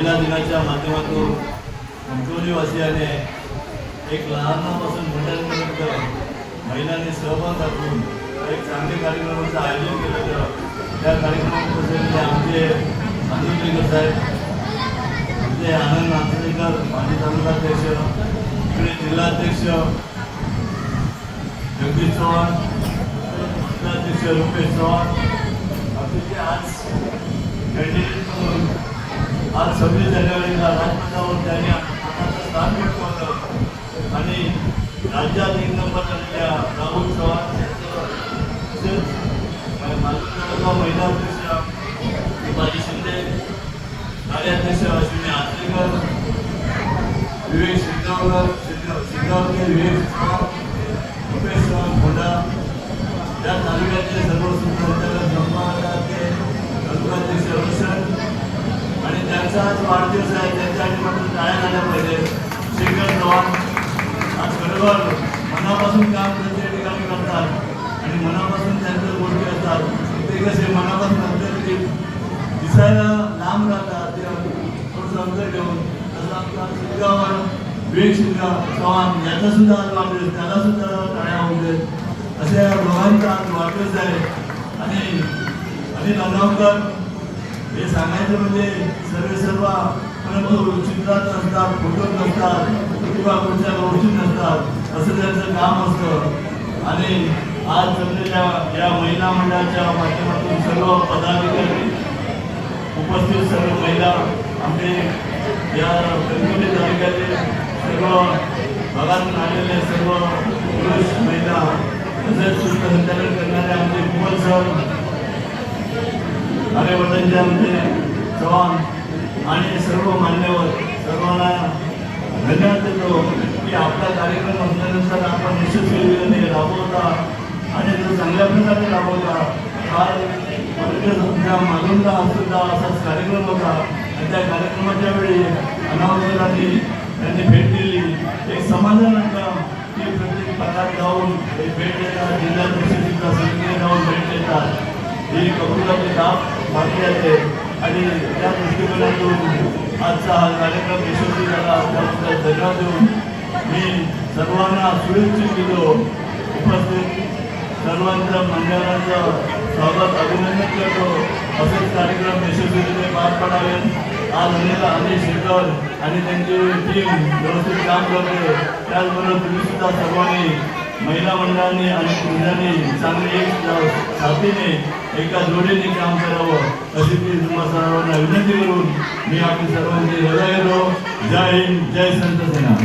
महिला दिनाच्या माध्यमातून कणकवलीवासियाने एक लहानापासून मोठ्यांपर्यंत महिलांनी सहभाग दाखवून एक चांगले कार्यक्रमाचं आयोजन केलं होतं। त्या कार्यक्रमाबद्दल आमचे आंदोलकर साहेब, आमचे आनंद नाचणेकर माजी तालुकाध्यक्ष, इकडे जिल्हाध्यक्ष जगदीश चव्हाण, जिल्हाध्यक्ष रुपेश चव्हाण, आपले आज कॅन्डिडेट म्हणून आज 26 जानेवारीला राजपथावर त्यांनी हाताचं स्थान मिळवलं आणि राज्यात 1 नंबर झालेल्या राहुल चव्हाण महिला अध्यक्ष बाजी शिंदे, कार्याध्यक्ष अश्विनी आचरेकर, विवेक सिंगावकर, विवेक चव्हाण, रुपेश चव्हाण खोंडा, या तालुक्याचे सर्व संचालक ब्रह्माचे तालुकाध्यक्ष रोशन आणि त्यांचा आज वाढदिवस आहे, त्यांच्यासाठी मात्र टाळ्या झाल्या पाहिजे। शेखर चव्हाण आज खरोखर मनापासून काम त्यांच्या ठिकाणी करतात आणि मनापासून त्यांचं गोष्टी असतात। ते कसे मनापासून अंतर दिसायला लांब राहतात, ते थोडंसं अंतर ठेवून तसं आमचा सिंगावर विवेक चव्हाण याचा सुद्धा आज वाढदिवस, त्याला सुद्धा टाळ्या होऊ देत। अशा दोघांचा आज वाढदिवस आहे आणि अनिल अनावकर हे सांगायचं म्हणजे सर्व परंतु चित्रात नसतात, फोटोत नसतात किंवा कुठच्या गोष्टीत नसतात, असं त्यांचं काम असतं। आणि आज जमलेल्या या महिला मंडळाच्या माध्यमातून सर्व पदाधिकारी उपस्थित सर्व महिला, आमचे या कणकवली तालुक्यातील सर्व भागातून आलेले सर्व पुरुष महिला, तसेच सूत्रसंचालन करणारे आमचे कुमार सर, आर्यवर्धनचे आमचे चव्हाण आणि सर्व मान्यवर, सर्वांना धन्यवाद देतो की आपला कार्यक्रम असल्यानंतर आपण यशस्वीपणे राबवता आणि तो चांगल्या प्रकारे राबवता। काल आमच्या मालवणला सुद्धा असाच कार्यक्रम होता आणि त्या कार्यक्रमाच्या वेळी अनावकरांनी त्यांनी भेट दिली। एक समाधान होतं की प्रत्येक भागात जाऊन भेट देतात, जिल्हा परिषदेच्या समितीने जाऊन भेट देतात, ही कौतुकाची बाब मानली जाते आणि त्या दृष्टिकोनातून आजचा हा कार्यक्रम यशस्वी झाला। त्याबद्दल धन्यवाद देऊन मी सर्वांना शुभेच्छा देतो। उपस्थित सर्वांचं मान्यवरांचं स्वागत, अभिनंदन करतो। असेच कार्यक्रम यशस्वीरित्या पार पडावेत। आज अनिल शेखर आणि त्यांची टीम व्यवस्थित काम करते, त्याचबरोबर तुम्ही सुद्धा सर्वांनी महिला मंडळांनी आणि पुरुषांनी चांगली एक साथीने एका जोडीने काम करावं अशी ती तुम्हाला सर्वांना विनंती करून मी आपली सर्वांची रजा घेतो। जय हिंद, जय संत सेना।